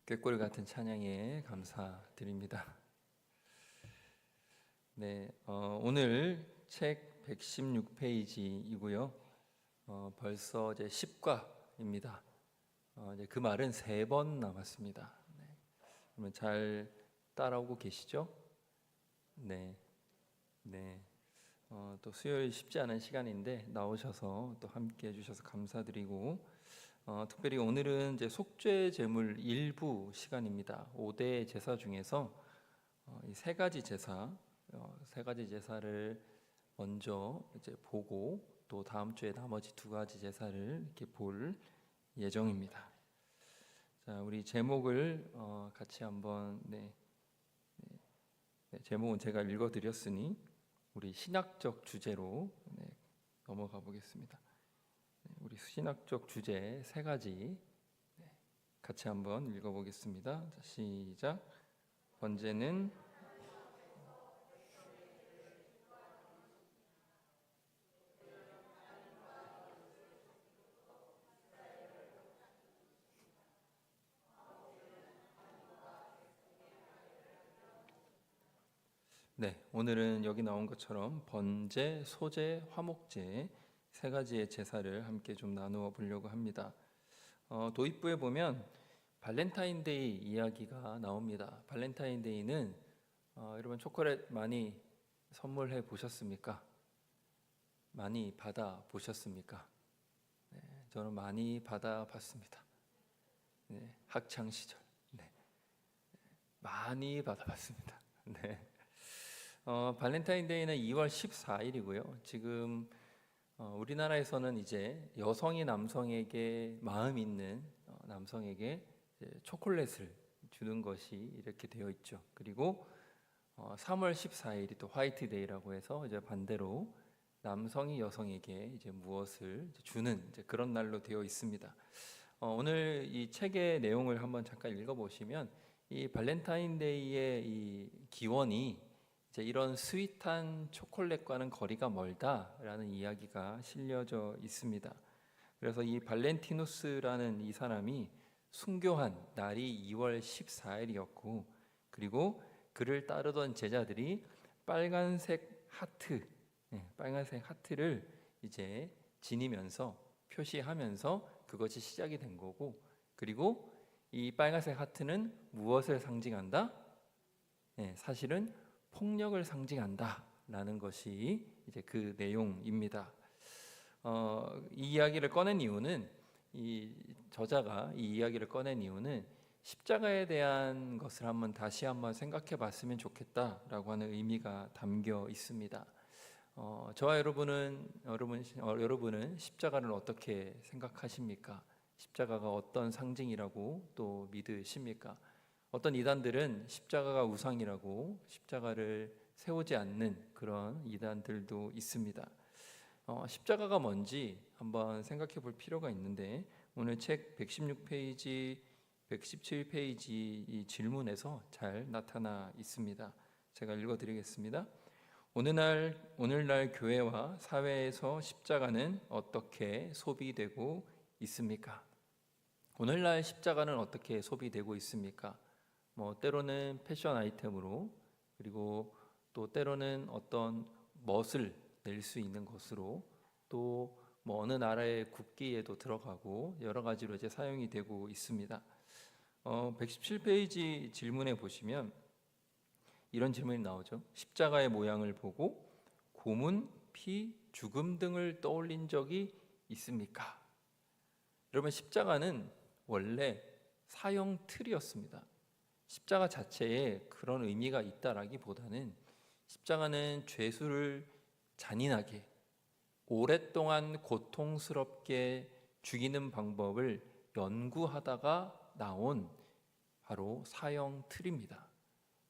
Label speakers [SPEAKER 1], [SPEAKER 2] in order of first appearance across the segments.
[SPEAKER 1] 꾀꼬리 같은 찬양에 감사드립니다. 네, 오늘 책 116페이지이고요. 벌써 이제 10과입니다. 이제 그 말은 3번 남았습니다. 네, 그러면 잘 따라오고 계시죠? 네, 네. 또 수요일 쉽지 않은 시간인데 나오셔서 또 함께 해주셔서 감사드리고, 특별히 오늘은 이제 속죄 제물 일부 시간입니다. 5대 제사 중에서 이 3가지 제사, 3가지 제사를 먼저 이제 보고 또 다음 주에 나머지 2가지 제사를 이렇게 볼 예정입니다. 자, 우리 제목을 같이 한번 제목은 제가 읽어드렸으니 우리 신학적 주제로 넘어가 보겠습니다. 우리 신학적 주제 3가지 같이 한번 읽어보겠습니다. 자, 시작. 번제는 오늘은 여기 나온 것처럼 번제, 소제, 화목제 3가지의 제사를 함께 좀 나누어 보려고 합니다. 도입부에 보면 발렌타인데이 이야기가 나옵니다. 발렌타인데이는 여러분 초콜릿 많이 선물해 보셨습니까? 많이 받아 보셨습니까? 네, 저는 많이 받아 봤습니다. 네, 학창 시절 많이 받아 봤습니다. 네. 발렌타인데이는 2월 14일이고요. 지금 우리나라에서는 이제 여성이 남성에게 마음 있는 남성에게 초콜릿을 주는 것이 이렇게 되어 있죠. 그리고 3월 14일이 또 화이트데이라고 해서 이제 반대로 남성이 여성에게 이제 무엇을 주는 이제 그런 날로 되어 있습니다. 오늘 이 책의 내용을 한번 잠깐 읽어보시면 이 발렌타인데이의 이 기원이 이제 이런 스윗한 초콜릿과는 거리가 멀다라는 이야기가 실려져 있습니다. 그래서 이 발렌티누스라는 이 사람이 순교한 날이 2월 14일이었고, 그리고 그를 따르던 제자들이 빨간색 하트를 이제 지니면서 표시하면서 그것이 시작이 된 거고, 그리고 이 빨간색 하트는 무엇을 상징한다? 사실은 폭력을 상징한다라는 것이 이제 그 내용입니다. 이 이야기를 꺼낸 이유는 이 저자가 이 이야기를 꺼낸 이유는 십자가에 대한 것을 다시 한번 생각해 봤으면 좋겠다라고 하는 의미가 담겨 있습니다. 저와 여러분은 십자가를 어떻게 생각하십니까? 십자가가 어떤 상징이라고 또 믿으십니까? 어떤 이단들은 십자가가 우상이라고 십자가를 세우지 않는 그런 이단들도 있습니다. 십자가가 뭔지 한번 생각해 볼 필요가 있는데, 오늘 책 116페이지, 117페이지 이 질문에서 잘 나타나 있습니다. 제가 읽어드리겠습니다. 오늘날 교회와 사회에서 십자가는 어떻게 소비되고 있습니까? 오늘날 십자가는 어떻게 소비되고 있습니까? 때로는 패션 아이템으로, 그리고 또 때로는 어떤 멋을 낼 수 있는 것으로, 또 어느 나라의 국기에도 들어가고 여러 가지로 이제 사용이 되고 있습니다. 117페이지 질문에 보시면 이런 질문이 나오죠. 십자가의 모양을 보고 고문, 피, 죽음 등을 떠올린 적이 있습니까? 여러분, 십자가는 원래 사형 틀이었습니다. 십자가 자체에 그런 의미가 있다라기보다는 십자가는 죄수를 잔인하게 오랫동안 고통스럽게 죽이는 방법을 연구하다가 나온 바로 사형 틀입니다.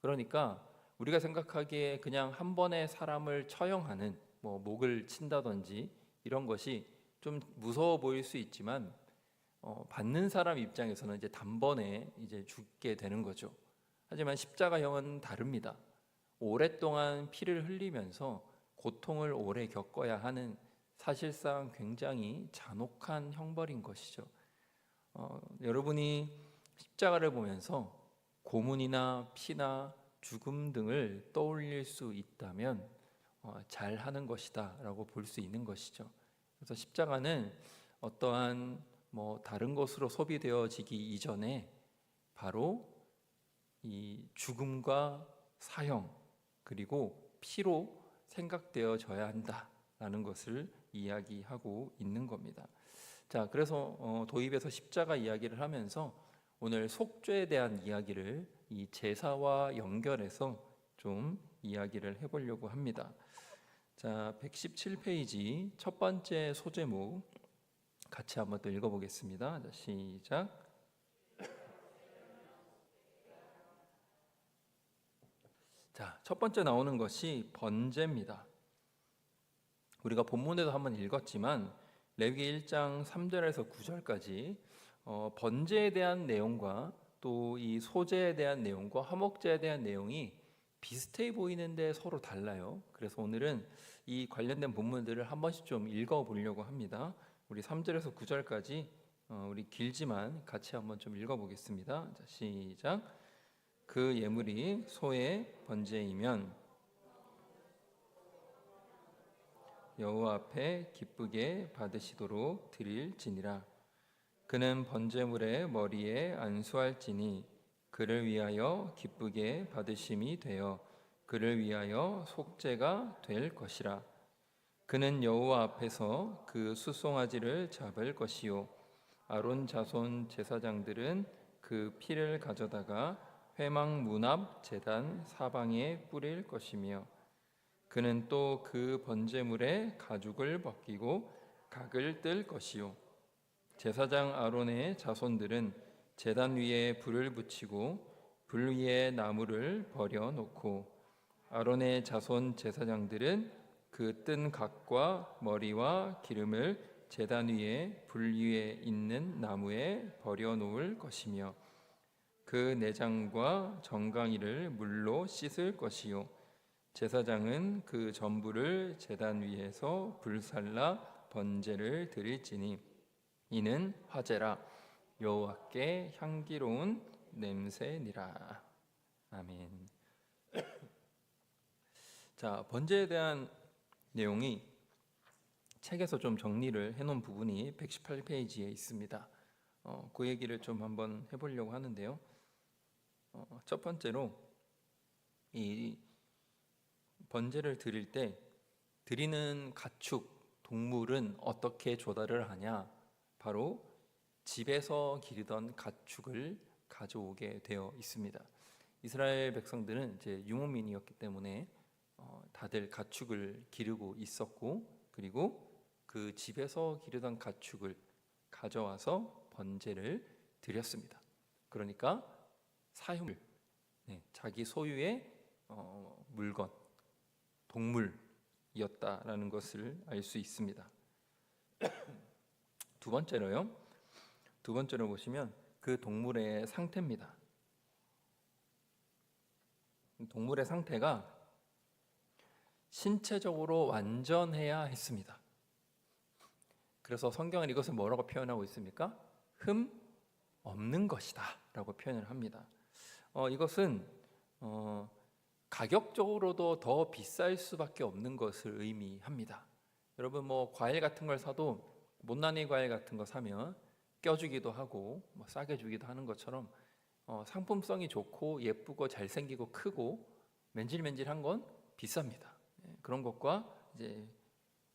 [SPEAKER 1] 그러니까 우리가 생각하기에 그냥 한 번에 사람을 처형하는 목을 친다든지 이런 것이 좀 무서워 보일 수 있지만 받는 사람 입장에서는 이제 단번에 이제 죽게 되는 거죠. 하지만 십자가형은 다릅니다. 오랫동안 피를 흘리면서 고통을 오래 겪어야 하는 사실상 굉장히 잔혹한 형벌인 것이죠. 여러분이 십자가를 보면서 고문이나 피나 죽음 등을 떠올릴 수 있다면 잘하는 것이다 라고 볼 수 있는 것이죠. 그래서 십자가는 어떠한 다른 것으로 소비되어지기 이전에 바로 이 죽음과 사형 그리고 피로 생각되어져야 한다라는 것을 이야기하고 있는 겁니다. 자, 그래서 도입에서 십자가 이야기를 하면서 오늘 속죄에 대한 이야기를 이 제사와 연결해서 좀 이야기를 해보려고 합니다. 자, 117페이지 첫 번째 소제목 같이 한번 또 읽어보겠습니다. 자, 시작. 자, 첫 번째 나오는 것이 번제입니다. 우리가 본문에도 한번 읽었지만 레위기 1장 3절에서 9절까지 번제에 대한 내용과 또 이 소제에 대한 내용과 화목제에 대한 내용이 비슷해 보이는데 서로 달라요. 그래서 오늘은 이 관련된 본문들을 한 번씩 좀 읽어보려고 합니다. 우리 3절에서 9절까지 우리 길지만 같이 한번 좀 읽어보겠습니다. 자, 시작. 그 예물이 소의 번제이면 여호와 앞에 기쁘게 받으시도록 드릴지니라. 그는 번제물의 머리에 안수할지니 그를 위하여 기쁘게 받으심이 되어 그를 위하여 속죄가 될 것이라. 그는 여호와 앞에서 그 수송아지를 잡을 것이요 아론 자손 제사장들은 그 피를 가져다가 회막 문 앞 제단 사방에 뿌릴 것이며 그는 또 그 번제물의 가죽을 벗기고 각을 뜰 것이요 제사장 아론의 자손들은 제단 위에 불을 붙이고 불 위에 나무를 버려 놓고 아론의 자손 제사장들은 그 뜬 각과 머리와 기름을 제단 위에 불 위에 있는 나무에 버려 놓을 것이며 그 내장과 정강이를 물로 씻을 것이요 제사장은 그 전부를 제단 위에서 불살라 번제를 드릴지니 이는 화제라 여호와께 향기로운 냄새니라. 아멘. 자, 번제에 대한 내용이 책에서 좀 정리를 해놓은 부분이 118페이지에 있습니다. 그 얘기를 좀 한번 해보려고 하는데요. 첫 번째로 이 번제를 드릴 때 드리는 가축, 동물은 어떻게 조달을 하냐? 바로 집에서 기르던 가축을 가져오게 되어 있습니다. 이스라엘 백성들은 이제 유목민이었기 때문에 다들 가축을 기르고 있었고 그리고 그 집에서 기르던 가축을 가져와서 번제를 드렸습니다. 그러니까 사형을 자기 소유의 물건, 동물이었다라는 것을 알 수 있습니다. 두 번째로 보시면 그 동물의 상태입니다. 동물의 상태가 신체적으로 완전해야 했습니다. 그래서 성경은 이것을 뭐라고 표현하고 있습니까? 흠 없는 것이다 라고 표현을 합니다. 이것은 가격적으로도 더 비쌀 수밖에 없는 것을 의미합니다. 여러분 과일 같은 걸 사도 못난이 과일 같은 거 사면 껴주기도 하고 싸게 주기도 하는 것처럼 상품성이 좋고 예쁘고 잘생기고 크고 맨질맨질한 건 비쌉니다. 그런 것과 이제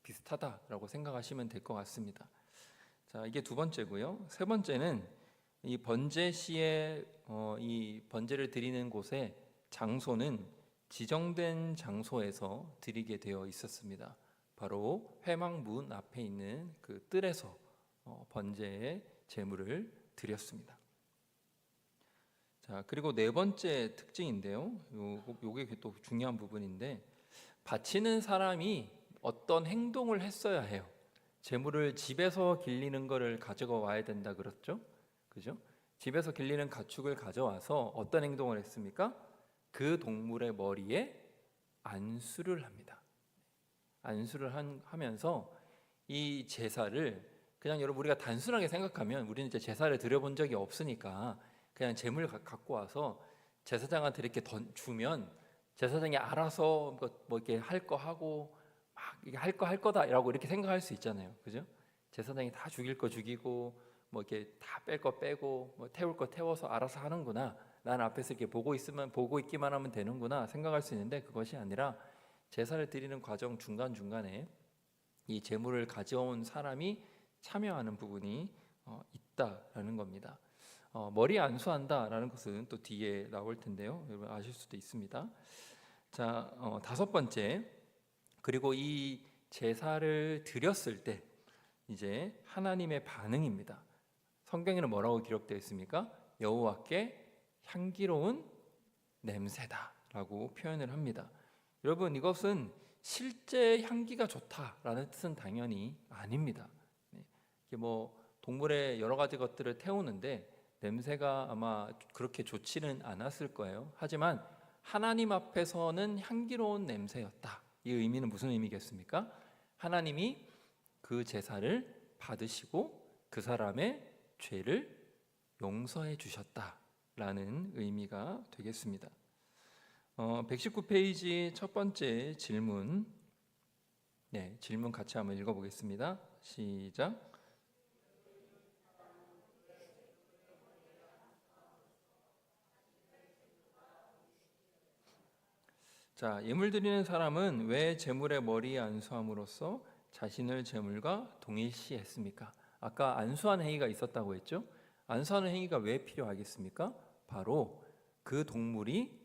[SPEAKER 1] 비슷하다라고 생각하시면 될 것 같습니다. 자, 이게 두 번째고요. 세 번째는 이 번제 시에 이 번제를 드리는 곳의 장소는 지정된 장소에서 드리게 되어 있었습니다. 바로 회막 문 앞에 있는 그 뜰에서 번제의 제물을 드렸습니다. 자, 그리고 네 번째 특징인데요. 요게 또 중요한 부분인데 바치는 사람이 어떤 행동을 했어야 해요. 제물을 집에서 길리는 거를 가져가 와야 된다 그랬죠? 그죠? 집에서 길리는 가축을 가져와서 어떤 행동을 했습니까? 그 동물의 머리에 안수를 합니다. 안수를 하면서 이 제사를 그냥 여러분 우리가 단순하게 생각하면 우리는 이제 제사를 드려본 적이 없으니까 그냥 재물 갖고 와서 제사장한테 이렇게 주면 제사장이 알아서 뭐 이렇게 할 거 하고 막 이게 할 거다라고 이렇게 생각할 수 있잖아요, 그죠? 제사장이 다 죽일 거 죽이고 뭐 이렇게 다 뺄 거 빼고 뭐 태울 거 태워서 알아서 하는구나. 난 앞에서 이렇게 보고 있기만 하면 되는구나 생각할 수 있는데 그것이 아니라 제사를 드리는 과정 중간중간에 이 제물을 가져온 사람이 참여하는 부분이 있다라는 겁니다. 머리 안수한다라는 것은 또 뒤에 나올 텐데요. 여러분 아실 수도 있습니다. 자, 다섯 번째, 그리고 이 제사를 드렸을 때 이제 하나님의 반응입니다. 성경에는 뭐라고 기록되어 있습니까? 여호와께 향기로운 냄새다라고 표현을 합니다. 여러분, 이것은 실제 향기가 좋다라는 뜻은 당연히 아닙니다. 이게 뭐 동물의 여러 가지 것들을 태우는데 냄새가 아마 그렇게 좋지는 않았을 거예요. 하지만 하나님 앞에서는 향기로운 냄새였다. 이 의미는 무슨 의미겠습니까? 하나님이 그 제사를 받으시고 그 사람의 죄를 용서해 주셨다라는 의미가 되겠습니다. 119페이지 첫 번째 질문, 질문 같이 한번 읽어보겠습니다. 시작. 자, 예물 드리는 사람은 왜 제물의 머리 안수함으로써 자신을 제물과 동일시했습니까? 아까 안수하는 행위가 있었다고 했죠? 안수하는 행위가 왜 필요하겠습니까? 바로 그 동물이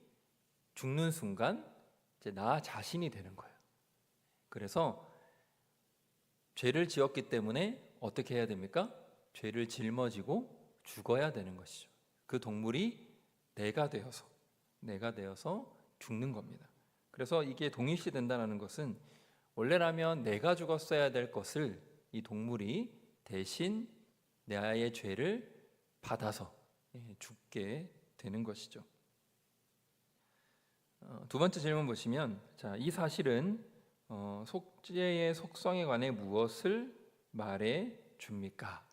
[SPEAKER 1] 죽는 순간 이제 나 자신이 되는 거예요. 그래서 죄를 지었기 때문에 어떻게 해야 됩니까? 죄를 짊어지고 죽어야 되는 것이죠. 그 동물이 내가 되어서 죽는 겁니다. 그래서 이게 동일시 된다는 것은 원래라면 내가 죽었어야 될 것을 이 동물이 대신 나의 죄를 받아서 죽게 되는 것이죠. 두 번째 질문 보시면, 자, 이 사실은 속죄의 속성에 관해 무엇을 말해 줍니까?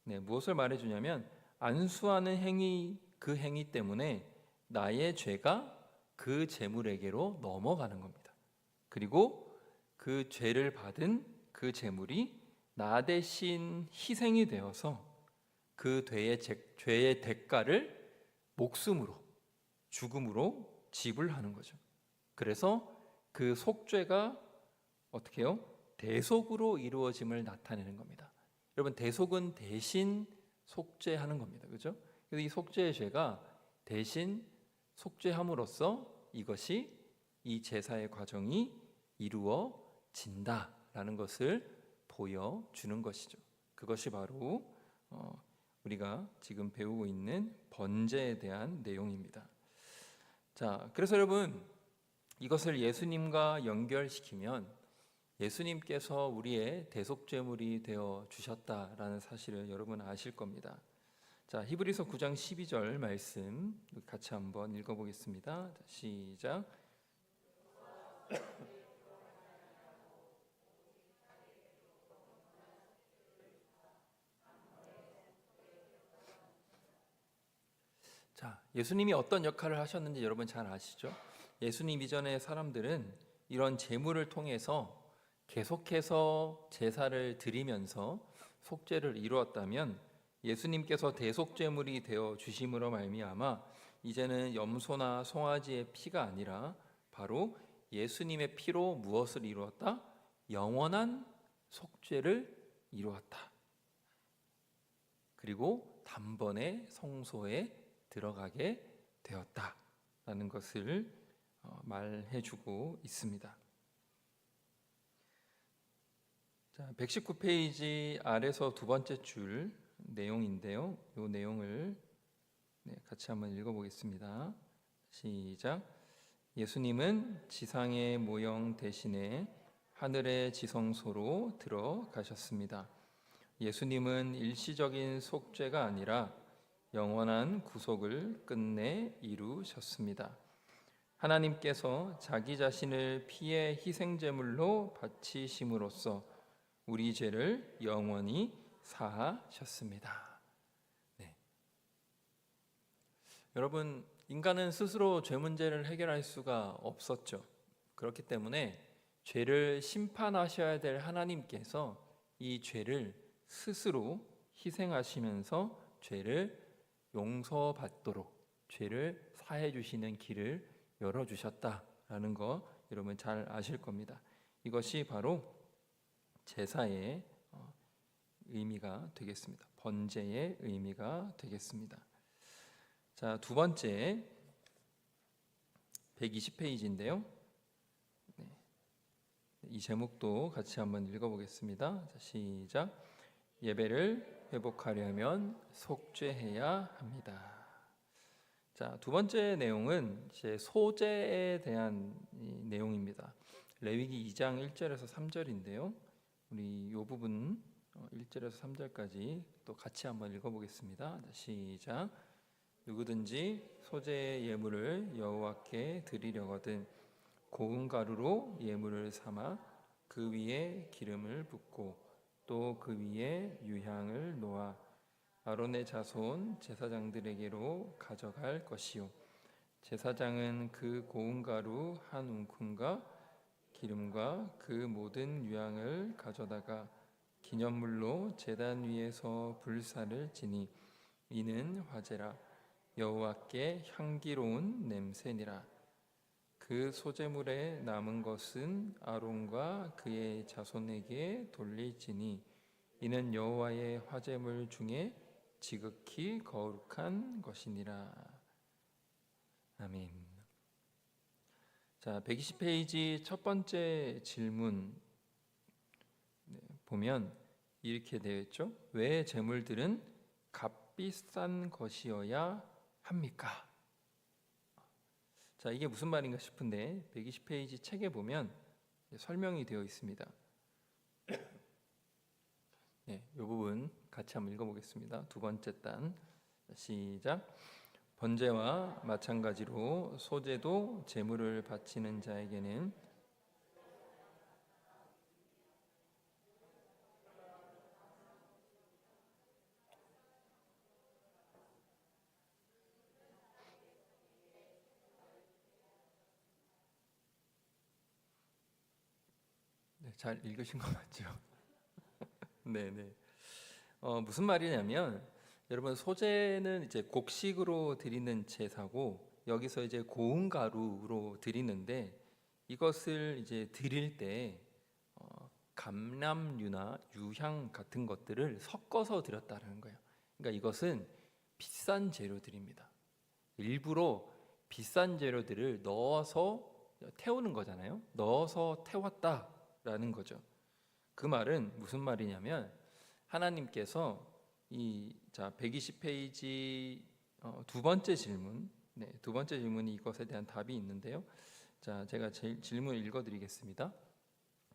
[SPEAKER 1] 무엇을 말해 주냐면 안수하는 행위, 그 행위 때문에 나의 죄가 그 제물에게로 넘어가는 겁니다. 그리고 그 죄를 받은 그 제물이 나 대신 희생이 되어서 그 죄의 대가를 목숨으로, 죽음으로 지불하는 거죠. 그래서 그 속죄가 어떻게 해요? 대속으로 이루어짐을 나타내는 겁니다. 여러분, 대속은 대신 속죄하는 겁니다. 그렇죠? 그래서 이 속죄의 죄가 대신 속죄함으로써 이것이 이 제사의 과정이 이루어진다라는 것을 보여주는 것이죠. 그것이 바로 우리가 지금 배우고 있는 번제에 대한 내용입니다. 자, 그래서 여러분, 이것을 예수님과 연결시키면 예수님께서 우리의 대속제물이 되어 주셨다라는 사실을 여러분 아실 겁니다. 자, 히브리서 9장 12절 말씀 같이 한번 읽어보겠습니다. 시작. 자, 예수님이 어떤 역할을 하셨는지 여러분 잘 아시죠? 예수님 이전의 사람들은 이런 제물을 통해서 계속해서 제사를 드리면서 속죄를 이루었다면 예수님께서 대속제물이 되어 주심으로 말미암아 이제는 염소나 송아지의 피가 아니라 바로 예수님의 피로 무엇을 이루었다? 영원한 속죄를 이루었다. 그리고 단번에 성소에 들어가게 되었다라는 것을 말해주고 있습니다. 자, 119페이지 아래서 두 번째 줄 내용인데요. 이 내용을 같이 한번 읽어보겠습니다. 시작. 예수님은 지상의 모형 대신에 하늘의 지성소로 들어가셨습니다. 예수님은 일시적인 속죄가 아니라 영원한 구속을 끝내 이루셨습니다. 하나님께서 자기 자신을 피의 희생제물로 바치심으로써 우리 죄를 영원히 사하셨습니다. 여러분, 인간은 스스로 죄 문제를 해결할 수가 없었죠. 그렇기 때문에 죄를 심판하셔야 될 하나님께서 이 죄를 스스로 희생하시면서 죄를 용서받도록 죄를 사해 주시는 길을 열어 주셨다라는 거 여러분 잘 아실 겁니다. 이것이 바로 제사의 의미가 되겠습니다. 번제의 의미가 되겠습니다. 자, 두 번째 120페이지인데요. 이 제목도 같이 한번 읽어보겠습니다. 자, 시작. 예배를 회복하려면 속죄해야 합니다. 자, 두 번째 내용은 이제 소제에 대한 내용입니다. 레위기 2장 1절에서 3절인데요. 우리 이 부분 1절에서 3절까지 또 같이 한번 읽어보겠습니다. 자, 시작. 누구든지 소제의 예물을 여호와께 드리려거든 고운 가루로 예물을 삼아 그 위에 기름을 붓고 또 그 위에 유향을 놓아 아론의 자손 제사장들에게로 가져갈 것이요 제사장은 그 고운 가루 한 움큼과 기름과 그 모든 유향을 가져다가 기념물로 제단 위에서 불사를 지니 이는 화제라 여호와께 향기로운 냄새니라. 그 소제물에 남은 것은 아론과 그의 자손에게 돌릴지니 이는 여호와의 화제물 중에 지극히 거룩한 것이니라. 아멘. 자, 120페이지 첫 번째 질문 보면 이렇게 되어 있죠. 왜 제물들은 값비싼 것이어야 합니까? 자, 이게 무슨 말인가 싶은데 120페이지 책에 보면 설명이 되어 있습니다. 네, 이 부분 같이 한번 읽어보겠습니다. 두 번째 단 시작. 번제와 마찬가지로 소제도 제물을 바치는 자에게는 네, 잘 읽으신 거 맞죠? 네네. 무슨 말이냐면 여러분 소제는 이제 곡식으로 드리는 제사고 여기서 이제 고운 가루로 드리는데 이것을 이제 드릴 때 감람유나 유향 같은 것들을 섞어서 드렸다는 거예요. 그러니까 이것은 비싼 재료들입니다. 일부러 비싼 재료들을 넣어서 태우는 거잖아요. 넣어서 태웠다라는 거죠. 그 말은 무슨 말이냐면 하나님께서 이 120페이지 두 번째 질문, 두 번째 질문이 이것에 대한 답이 있는데요. 자, 제가 질문 읽어드리겠습니다.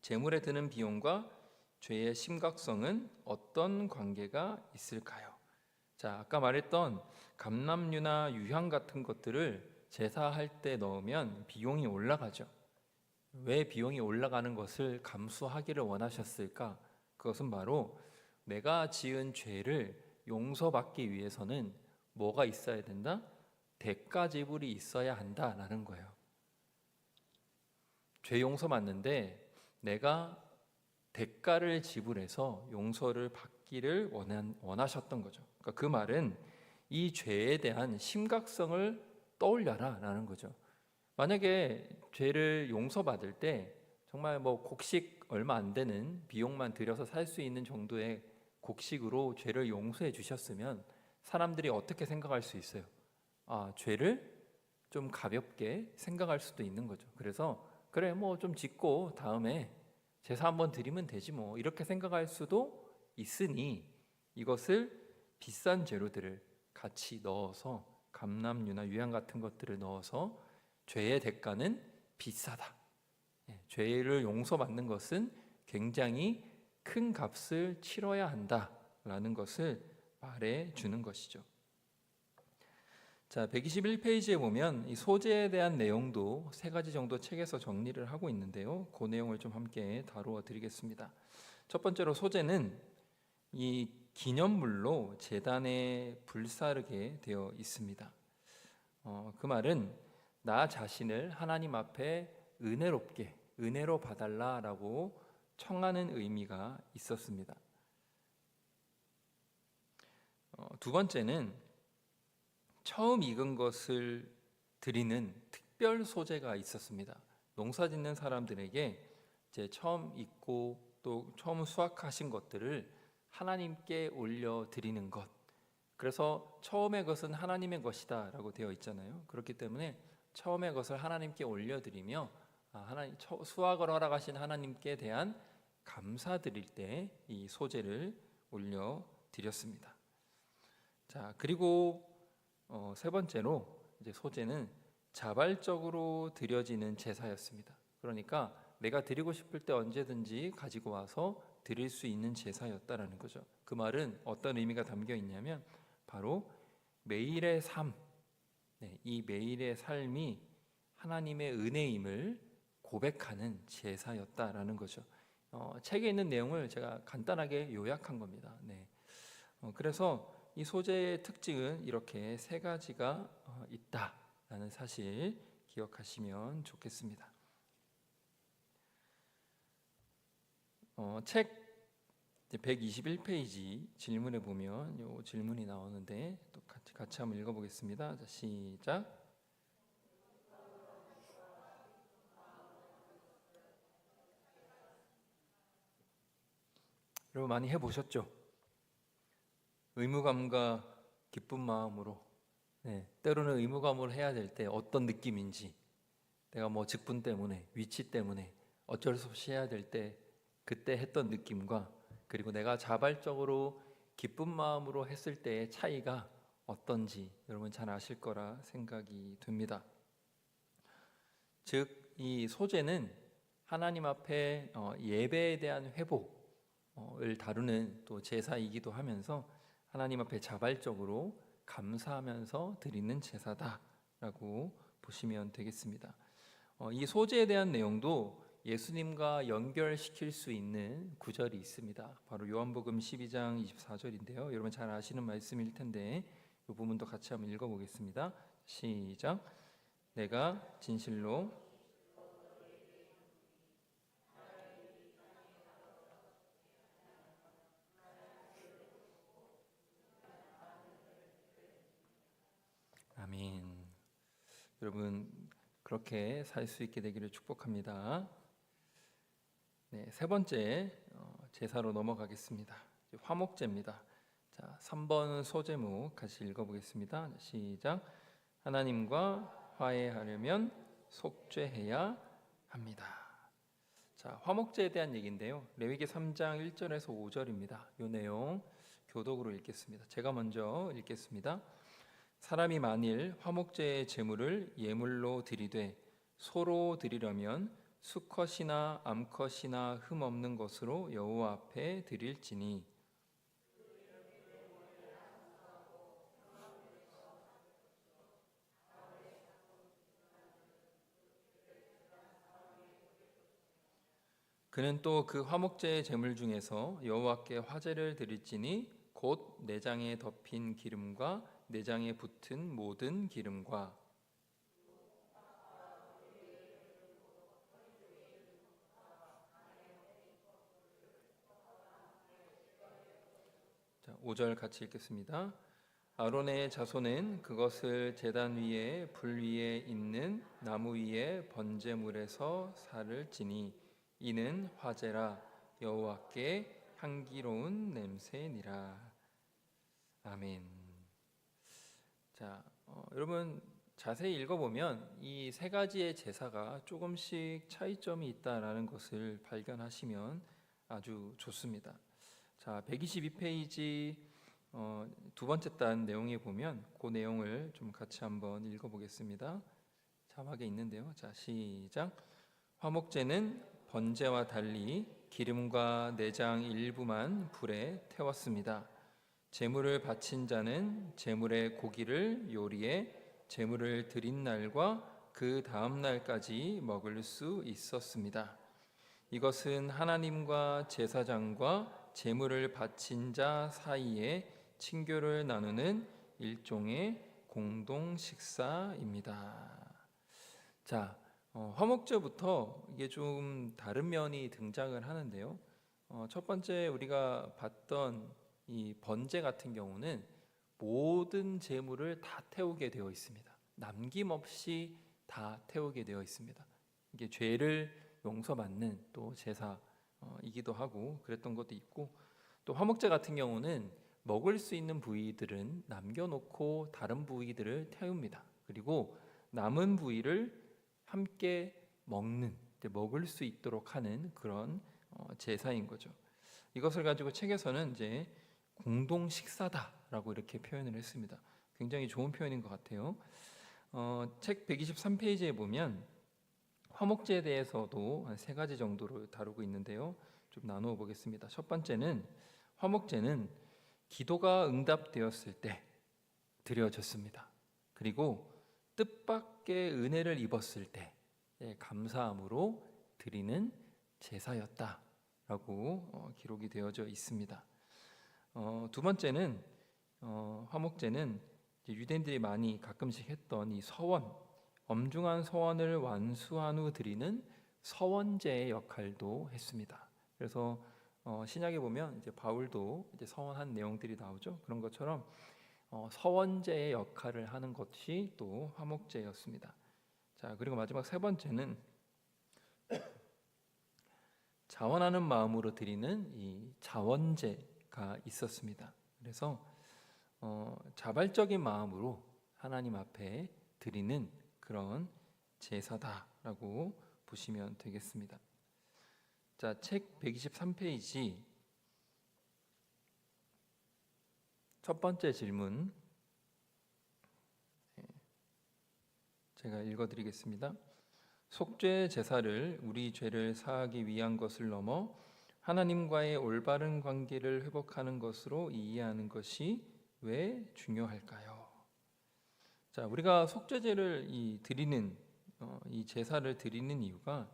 [SPEAKER 1] 제물에 드는 비용과 죄의 심각성은 어떤 관계가 있을까요? 자, 아까 말했던 감람유나 유향 같은 것들을 제사할 때 넣으면 비용이 올라가죠. 왜 비용이 올라가는 것을 감수하기를 원하셨을까? 그것은 바로 내가 지은 죄를 용서받기 위해서는 뭐가 있어야 된다? 대가 지불이 있어야 한다라는 거예요. 죄 용서 받는데 내가 대가를 지불해서 용서를 받기를 원하셨던 거죠. 그러니까 그 말은 이 죄에 대한 심각성을 떠올려라 라는 거죠. 만약에 죄를 용서받을 때 정말 뭐 곡식 얼마 안 되는 비용만 들여서 살 수 있는 정도의 곡식으로 죄를 용서해 주셨으면 사람들이 어떻게 생각할 수 있어요? 아, 죄를 좀 가볍게 생각할 수도 있는 거죠. 그래서 그래 뭐 좀 짓고 다음에 제사 한번 드리면 되지 뭐 이렇게 생각할 수도 있으니 이것을 비싼 재료들을 같이 넣어서 감람유나 유향 같은 것들을 넣어서 죄의 대가는 비싸다. 죄를 용서받는 것은 굉장히 큰 값을 치러야 한다라는 것을 말해 주는 것이죠. 자, 121페이지에 보면 이 소제에 대한 내용도 세 가지 정도 책에서 정리를 하고 있는데요. 그 내용을 좀 함께 다루어 드리겠습니다. 첫 번째로 소제는 이 기념물로 제단에 불사르게 되어 있습니다. 그 말은 나 자신을 하나님 앞에 은혜로 봐달라라고 청하는 의미가 있었습니다. 두 번째는 처음 익은 것을 드리는 특별 소재가 있었습니다. 농사 짓는 사람들에게 이제 처음 익고 또 처음 수확하신 것들을 하나님께 올려 드리는 것. 그래서 처음의 것은 하나님의 것이다라고 되어 있잖아요. 그렇기 때문에 처음의 것을 하나님께 올려 드리며 하나님 수확을 허락하신 하나님께 대한 감사드릴 때 이 소재를 올려 드렸습니다. 자, 그리고 세 번째로 이제 소재는 자발적으로 드려지는 제사였습니다. 그러니까 내가 드리고 싶을 때 언제든지 가지고 와서 드릴 수 있는 제사였다라는 거죠. 그 말은 어떤 의미가 담겨 있냐면 바로 매일의 삶, 이 매일의 삶이 하나님의 은혜임을 고백하는 제사였다라는 거죠. 책에 있는 내용을 제가 간단하게 요약한 겁니다. 그래서 이 소재의 특징은 이렇게 세 가지가 있다라는 사실 기억하시면 좋겠습니다. 책 121페이지 질문에 보면 요 질문이 나오는데 또 같이 한번 읽어보겠습니다. 자, 시작. 여러분 많이 해보셨죠? 의무감과 기쁜 마음으로 때로는 의무감으로 해야 될 때 어떤 느낌인지 내가 뭐 직분 때문에 위치 때문에 어쩔 수 없이 해야 될 때 그때 했던 느낌과 그리고 내가 자발적으로 기쁜 마음으로 했을 때의 차이가 어떤지 여러분 잘 아실 거라 생각이 듭니다. 즉, 이 소재는 하나님 앞에 예배에 대한 회복을 다루는 또 제사이기도 하면서 하나님 앞에 자발적으로 감사하면서 드리는 제사다라고 보시면 되겠습니다. 이 소재에 대한 내용도 예수님과 연결시킬 수 있는 구절이 있습니다. 바로 요한복음 12장 24절인데요. 여러분 잘 아시는 말씀일 텐데 이 부분도 같이 한번 읽어보겠습니다. 시작. 내가 진실로 아멘. 여러분 그렇게 살 수 있게 되기를 축복합니다. 세 번째 제사로 넘어가겠습니다. 화목제입니다. 자, 3번 소제목 같이 읽어보겠습니다. 시작. 하나님과 화해하려면 속죄해야 합니다. 자, 화목제에 대한 얘기인데요. 레위기 3장 1절에서 5절입니다. 이 내용 교독으로 읽겠습니다. 제가 먼저 읽겠습니다. 사람이 만일 화목제의 제물을 예물로 드리되 소로 드리려면 수컷이나 암컷이나 흠 없는 것으로 여호와 앞에 드릴지니 그는 또 그 화목제의 제물 중에서 여호와께 화제를 드릴지니 곧 내장에 덮인 기름과 내장에 붙은 모든 기름과 자, 5절 같이 읽겠습니다. 아론의 자손은 그것을 제단 위에 불 위에 있는 나무 위에 번제물에서 살을 지니 이는 화제라 여호와께 향기로운 냄새니라. 아멘. 자, 여러분 자세히 읽어보면 이 세 가지의 제사가 조금씩 차이점이 있다라는 것을 발견하시면 아주 좋습니다. 자, 122페이지 두 번째 단 내용에 보면 그 내용을 좀 같이 한번 읽어보겠습니다. 자막에 있는데요. 자, 시작. 화목제는 번제와 달리 기름과 내장 일부만 불에 태웠습니다. 제물을 바친 자는 제물의 고기를 요리해 제물을 드린 날과 그 다음 날까지 먹을 수 있었습니다. 이것은 하나님과 제사장과 제물을 바친 자 사이에 친교를 나누는 일종의 공동 식사입니다. 자, 화목제부터 이게 좀 다른 면이 등장을 하는데요. 첫 번째 우리가 봤던 이 번제 같은 경우는 모든 제물을 다 태우게 되어 있습니다. 남김없이 다 태우게 되어 있습니다. 이게 죄를 용서받는 또 제사이기도 하고 그랬던 것도 있고, 또 화목제 같은 경우는 먹을 수 있는 부위들은 남겨놓고 다른 부위들을 태웁니다. 그리고 남은 부위를 함께 먹을 수 있도록 하는 그런 제사인 거죠. 이것을 가지고 책에서는 이제 공동 식사다라고 이렇게 표현을 했습니다. 굉장히 좋은 표현인 것 같아요. 책 123페이지에 보면 화목제에 대해서도 한 3가지 정도로 다루고 있는데요. 좀 나누어 보겠습니다. 첫 번째는 화목제는 기도가 응답되었을 때 드려졌습니다. 그리고 뜻밖의 은혜를 입었을 때 감사함으로 드리는 제사였다라고 기록이 되어져 있습니다. 두 번째는 화목제는 유대인들이 많이 가끔씩 했던 이 서원, 엄중한 서원을 완수한 후 드리는 서원제의 역할도 했습니다. 그래서 신약에 보면 이제 바울도 이제 서원한 내용들이 나오죠. 그런 것처럼 서원제의 역할을 하는 것이 또 화목제였습니다. 자, 그리고 마지막 3번째는 자원하는 마음으로 드리는 이 자원제가 있었습니다. 그래서 자발적인 마음으로 하나님 앞에 드리는 그런 제사다라고 보시면 되겠습니다. 자, 책 123페이지 첫 번째 질문 제가 읽어드리겠습니다. 속죄 제사를 우리 죄를 사하기 위한 것을 넘어 하나님과의 올바른 관계를 회복하는 것으로 이해하는 것이 왜 중요할까요? 자, 우리가 속죄제를 드리는 이 제사를 드리는 이유가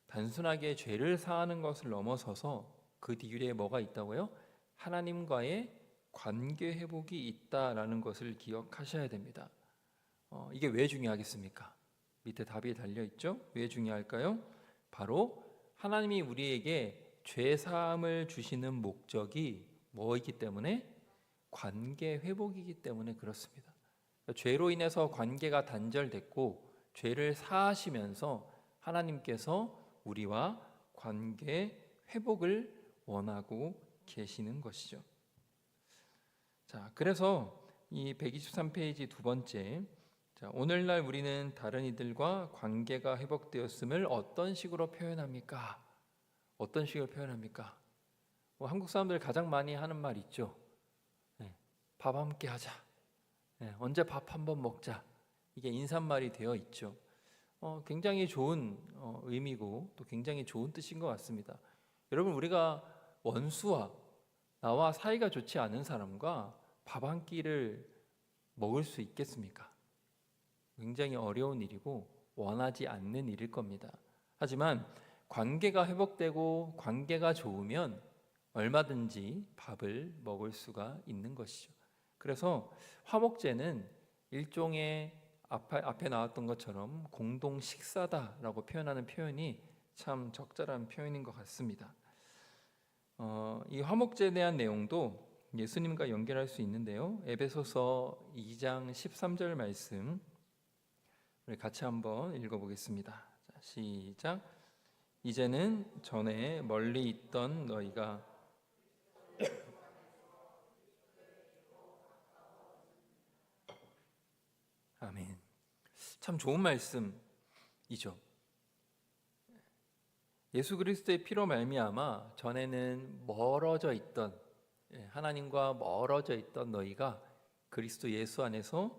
[SPEAKER 1] 단순하게 죄를 사하는 것을 넘어서서 그 뒤에 뭐가 있다고요? 하나님과의 관계 회복이 있다라는 것을 기억하셔야 됩니다. 이게 왜 중요하겠습니까? 밑에 답이 달려 있죠? 왜 중요할까요? 바로 하나님이 우리에게 죄 사함을 주시는 목적이 뭐이기 때문에? 관계 회복이기 때문에 그렇습니다. 죄로 인해서 관계가 단절됐고 죄를 사하시면서 하나님께서 우리와 관계 회복을 원하고 계시는 것이죠. 자, 그래서 이 123페이지 두 번째, 자, 오늘날 우리는 다른 이들과 관계가 회복되었음을 어떤 식으로 표현합니까? 어떤 식으로 표현합니까? 한국 사람들 가장 많이 하는 말 있죠. 밥 함께 하자. 언제 밥 한번 먹자. 이게 인사말이 되어 있죠. 굉장히 좋은 의미고 또 굉장히 좋은 뜻인 것 같습니다. 여러분, 우리가 원수와 나와 사이가 좋지 않은 사람과 밥 한 끼를 먹을 수 있겠습니까? 굉장히 어려운 일이고 원하지 않는 일일 겁니다. 하지만 관계가 회복되고 관계가 좋으면 얼마든지 밥을 먹을 수가 있는 것이죠. 그래서 화목제는 일종의 앞에 나왔던 것처럼 공동 식사다라고 표현하는 표현이 참 적절한 표현인 것 같습니다. 이 화목제에 대한 내용도 예수님과 연결할 수 있는데요. 에베소서 2장 13절 말씀 우리 같이 한번 읽어보겠습니다. 자, 시작. 이제는 전에 멀리 있던 너희가 아멘. 참 좋은 말씀이죠. 예수 그리스도의 피로 말미암아 전에는 멀어져 있던 하나님과 멀어져 있던 너희가 그리스도 예수 안에서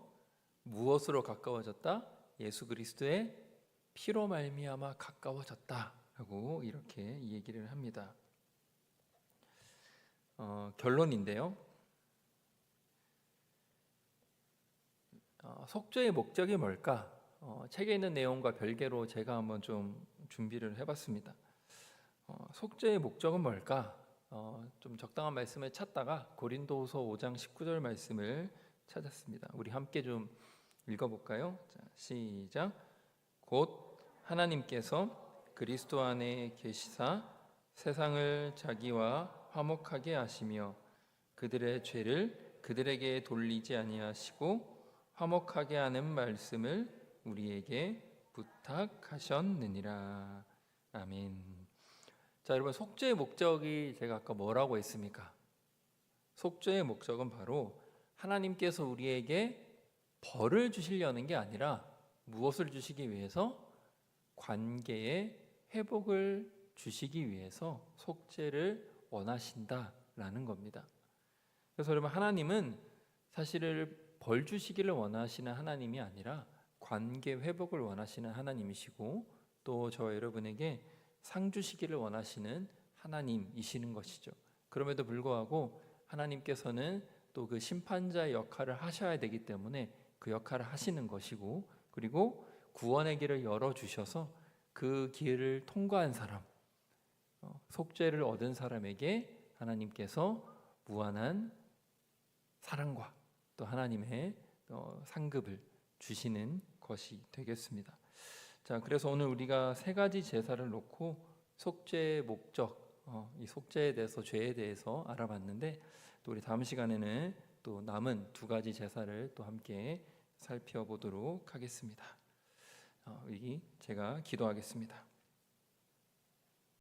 [SPEAKER 1] 무엇으로 가까워졌다? 예수 그리스도의 피로 말미암아 가까워졌다라고 이렇게 얘기를 합니다. 결론인데요. 속죄의 목적이 뭘까? 책에 있는 내용과 별개로 제가 한번 좀 준비를 해봤습니다. 속죄의 목적은 뭘까? 좀 적당한 말씀을 찾다가 고린도후서 5장 19절 말씀을 찾았습니다. 우리 함께 좀 읽어볼까요? 자, 시작. 곧 하나님께서 그리스도 안에 계시사 세상을 자기와 화목하게 하시며 그들의 죄를 그들에게 돌리지 아니하시고 화목하게 하는 말씀을 우리에게 부탁하셨느니라. 아멘. 자, 여러분, 속죄의 목적이 제가 아까 뭐라고 했습니까? 속죄의 목적은 바로 하나님께서 우리에게 벌을 주시려는 게 아니라 무엇을 주시기 위해서? 관계의 회복을 주시기 위해서 속죄를 원하신다라는 겁니다. 그래서 여러분, 하나님은 사실을 벌 주시기를 원하시는 하나님이 아니라 관계 회복을 원하시는 하나님이시고 또 저와 여러분에게 상 주시기를 원하시는 하나님이시는 것이죠. 그럼에도 불구하고 하나님께서는 또 그 심판자의 역할을 하셔야 되기 때문에 그 역할을 하시는 것이고, 그리고 구원의 길을 열어주셔서 그 길을 통과한 사람, 속죄를 얻은 사람에게 하나님께서 무한한 사랑과 또 하나님의 상급을 주시는 것이 되겠습니다. 자, 그래서 오늘 우리가 세 가지 제사를 놓고 속죄의 목적, 이 속죄에 대해서, 죄에 대해서 알아봤는데, 또 우리 다음 시간에는 또 남은 두 가지 제사를 또 함께 살펴보도록 하겠습니다. 제가 기도하겠습니다.